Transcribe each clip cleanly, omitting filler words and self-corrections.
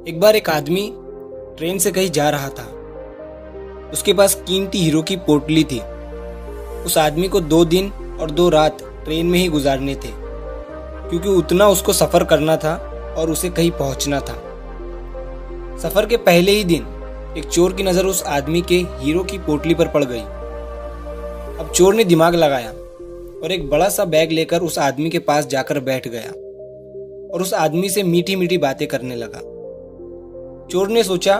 एक बार एक आदमी ट्रेन से कहीं जा रहा था। उसके पास कीमती हीरो की पोटली थी। उस आदमी को 2 दिन और 2 रात ट्रेन में ही गुजारने थे, क्योंकि उतना उसको सफ़र करना था और उसे कहीं पहुंचना था। सफ़र के पहले ही दिन एक चोर की नज़र उस आदमी के हीरो की पोटली पर पड़ गई। अब चोर ने दिमाग लगाया और एक बड़ा सा बैग लेकर उस आदमी के पास जाकर बैठ गया और उस आदमी से मीठी मीठी बातें करने लगा। चोर ने सोचा,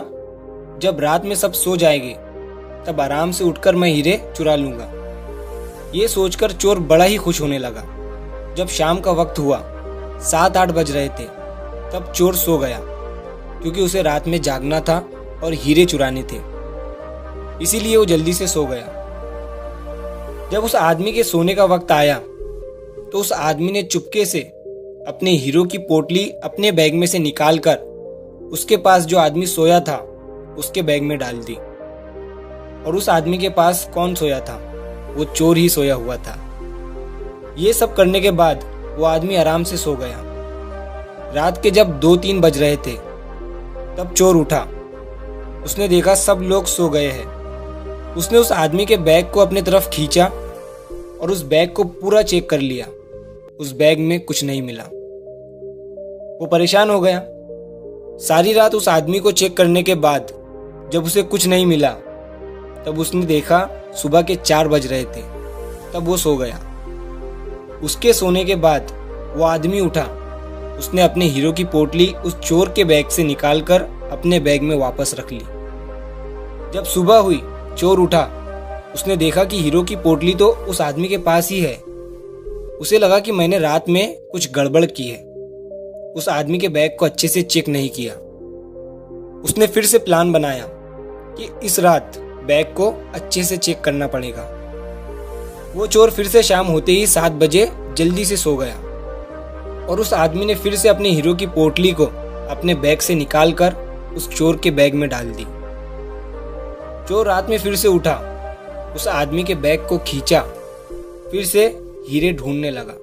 जब रात में सब सो जाएंगे तब आराम से उठकर मैं हीरे चुरा लूंगा। ये सोचकर चोर बड़ा ही खुश होने लगा। जब शाम का वक्त हुआ, 7-8 बज रहे थे, तब चोर सो गया, क्योंकि उसे रात में जागना था और हीरे चुराने थे, इसीलिए वो जल्दी से सो गया। जब उस आदमी के सोने का वक्त आया तो उस आदमी ने चुपके से अपने हीरो की पोटली अपने बैग में से निकालकर उसके पास जो आदमी सोया था उसके बैग में डाल दी। और उस आदमी के पास कौन सोया था? वो चोर ही सोया हुआ था। ये सब करने के बाद वो आदमी आराम से सो गया। रात के जब 2-3 बज रहे थे, तब चोर उठा। उसने देखा सब लोग सो गए हैं। उसने उस आदमी के बैग को अपने तरफ खींचा और उस बैग को पूरा चेक कर लिया। उस बैग में कुछ नहीं मिला। वो परेशान हो गया। सारी रात उस आदमी को चेक करने के बाद जब उसे कुछ नहीं मिला, तब उसने देखा सुबह के 4 बज रहे थे, तब वो सो गया। उसके सोने के बाद वो आदमी उठा। उसने अपने हीरो की पोटली उस चोर के बैग से निकालकर अपने बैग में वापस रख ली। जब सुबह हुई, चोर उठा। उसने देखा कि हीरो की पोटली तो उस आदमी के पास ही है। उसे लगा कि मैंने रात में कुछ गड़बड़ की है। उस आदमी के बैग को अच्छे से चेक नहीं किया। उसने फिर से प्लान बनाया कि इस रात बैग को अच्छे से चेक करना पड़ेगा। वो चोर फिर से शाम होते ही 7 बजे जल्दी से सो गया और उस आदमी ने फिर से अपने हीरो की पोटली को अपने बैग से निकालकर उस चोर के बैग में डाल दी। चोर रात में फिर से उठा, उस आदमी के बैग को खींचा, फिर से हीरे ढूंढने लगा,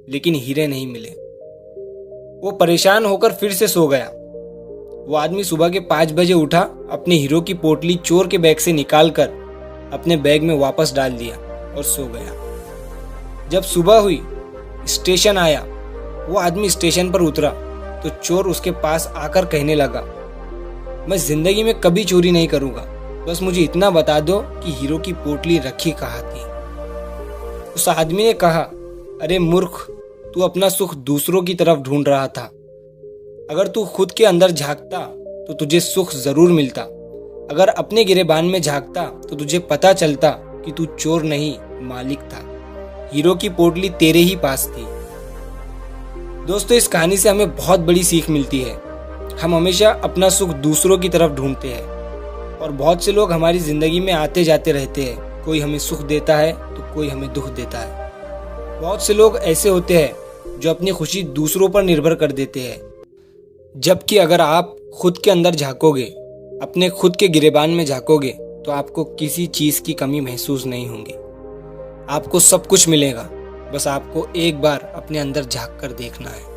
लेकिन हीरे नहीं मिले। वो परेशान होकर फिर से सो गया। वो आदमी सुबह के 5 बजे उठा, अपने हीरो की पोटली चोर के बैग से निकालकर अपने बैग में वापस डाल दिया और सो गया। जब सुबह हुई, स्टेशन आया। वो आदमी स्टेशन पर उतरा तो चोर उसके पास आकर कहने लगा, मैं जिंदगी में कभी चोरी नहीं करूंगा, बस मुझे इतना बता दो कि हीरो की पोटली रखी कहाँ थी। उस आदमी ने कहा, अरे मूर्ख, तू अपना सुख दूसरों की तरफ ढूंढ रहा था। अगर तू खुद के अंदर झांकता तो तुझे सुख जरूर मिलता। अगर अपने गिरेबान में झांकता तो तुझे पता चलता कि तू चोर नहीं, मालिक था। हीरो की पोटली तेरे ही पास थी। दोस्तों, इस कहानी से हमें बहुत बड़ी सीख मिलती है। हम हमेशा अपना सुख दूसरों की तरफ ढूंढते हैं और बहुत से लोग हमारी जिंदगी में आते जाते रहते हैं। कोई हमें सुख देता है तो कोई हमें दुख देता है। बहुत से लोग ऐसे होते हैं जो अपनी खुशी दूसरों पर निर्भर कर देते हैं, जबकि अगर आप खुद के अंदर झांकोगे, अपने खुद के गिरेबान में झांकोगे, तो आपको किसी चीज की कमी महसूस नहीं होगी। आपको सब कुछ मिलेगा, बस आपको एक बार अपने अंदर झांक कर देखना है।